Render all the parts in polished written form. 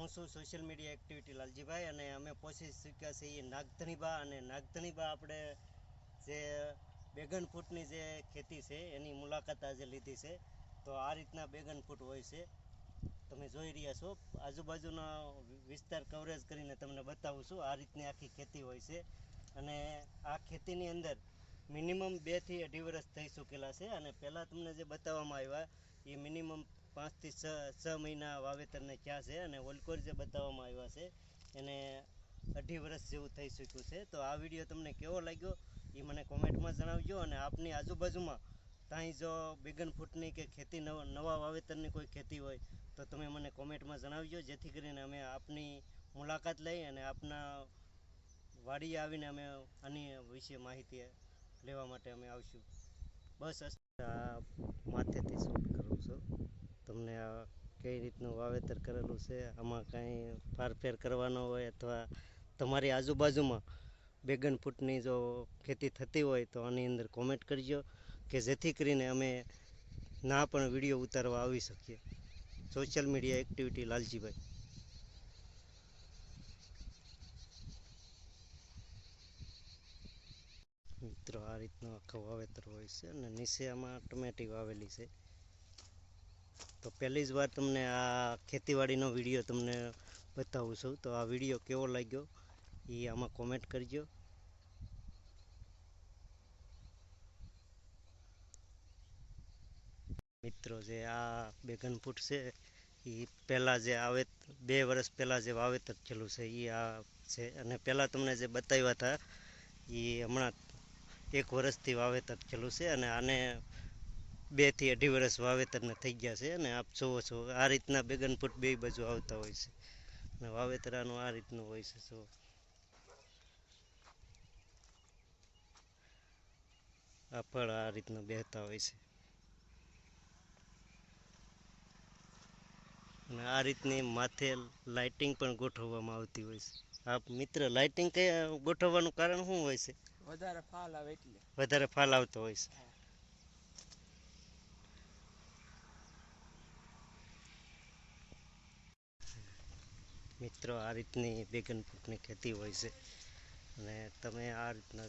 હું છું social media activity Laljibhai અને અમે પહોંચી ચૂક્યા છીએ નાગધણીબા અને નાગધણીબા આપણે જે બેગન ફૂટની જે ખેતી છે એની મુલાકાત આજે લીધી છે. તો આ રીતના બેગન ફૂટ હોય છે, તમે જોઈ રહ્યા છો. આજુબાજુનો વિસ્તાર કવરેજ કરીને તમને બતાવું છું. આ રીતની આખી ખેતી હોય છે અને આ ખેતીની અંદર મિનિમમ 2 થી 2.5 વર્ષ થઈ ચૂકેલા છે અને પહેલાં તમને જે બતાવવામાં આવ્યા એ મિનિમમ 5 થી 6 મહિના વાવેતરને થયા છે અને ઓલકોર જે બતાવવામાં આવ્યા છે એને 2.5 વર્ષ જેવું થઈ ચૂક્યું છે. તો આ વિડીયો તમને કેવો લાગ્યો એ મને કોમેન્ટમાં જણાવજો અને આપની આજુબાજુમાં ત્યાં જો બેગન ફૂટની કે ખેતી નવા વાવેતરની કોઈ ખેતી હોય તો તમે મને કોમેન્ટમાં જણાવજો, જેથી કરીને અમે આપની મુલાકાત લઈ અને આપના વાડીએ આવીને અમે આની વિશે માહિતી લેવા માટે અમે આવશું. બસ આ માથેથી શૂટ કરું છું. તમને આ કઈ રીતનું વાવેતર કરેલું છે, આમાં કાંઈ ફારફેર કરવાનો હોય અથવા તમારી આજુબાજુમાં બેગન ફૂટની જો ખેતી થતી હોય તો આની અંદર કોમેન્ટ કરજો કે જેથી કરીને અમે ના પણ વિડીયો ઉતારવા આવી શકીએ. Social media activity Laljibhai. મિત્રો આ રીતનું આખું વાવેતર હોય છે અને નીચે આમાં ટમેટી વાવેલી છે. તો પહેલી જ વાર તમને આ ખેતીવાડીનો વિડીયો તમને બતાવું છું. તો આ વિડીયો કેવો લાગ્યો એ આમાં કોમેન્ટ કરજો. મિત્રો જે આ બેગન ફૂટ છે એ પહેલાં જે 2 વર્ષ પહેલાં જે વાવેતર થયેલું છે એ આ છે અને પહેલાં તમને જે બતાવ્યા હતા એ હમણાં 1 વર્ષથી વાવેતર થયેલું છે અને આને 2 થી 2.5 વર્ષ વાવેતરને થઈ ગયા છે અને આપ જુઓ છો આ રીતના બેગન ફૂટ બે બાજુ આવતા હોય છે અને વાવેતર આનું આ રીતનું હોય છે. જો આ ફળ આ રીતના બેહતા હોય છે અને આ રીતની માથે લાઇટિંગ પણ ગોઠવવામાં આવતી હોય છે. આપ મિત્ર લાઇટિંગ ગોઠવવાનું કારણ શું હોય છે? વધારે ફાલ આવે એટલે. વધારે ફાલ આવતો હોય છે. મિત્રો આ રીતની બેગન ફૂટની ખેતી હોય છે અને તમે આ રીતના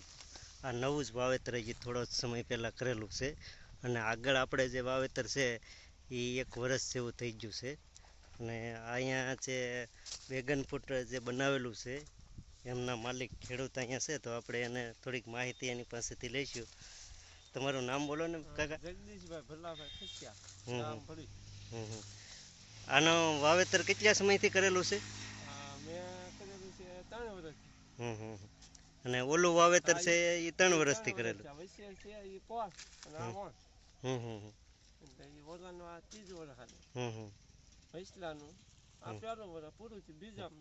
આ નવું જ વાવેતર હજી થોડો જ સમય પહેલાં કરેલું છે અને આગળ આપણે જે વાવેતર છે એ 1 વર્ષ જેવું થઈ ગયું છે અને અહીંયા જે બેગન ફૂટ જે બનાવેલું છે એમના માલિક ખેડૂત અહીંયા છે, તો આપણે એને થોડીક માહિતી એની પાસેથી લઈશું. તમારું નામ બોલો ને કાકા. જગદીશભાઈ ભલાભાઈ ખુશિયા. આનો વાવેતર કેટલા સમયથી કરેલું છે? મેં કરેલું છે 3 વર્ષથી. અને ઓલું વાવેતર છે એ 3 વર્ષથી કરેલું. વચ્ચે છે એ પોસ અને આ મોણ. એટલે એ ઓલાનું આ 3 વર્ષ હાલે. વૈસલાનું આ 1 વર્ષ પૂરું થયું. બીજા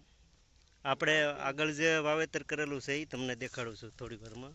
આપણે આગળ જે વાવેતર કરેલું છે એ તમને દેખાડું છું થોડી વારમાં.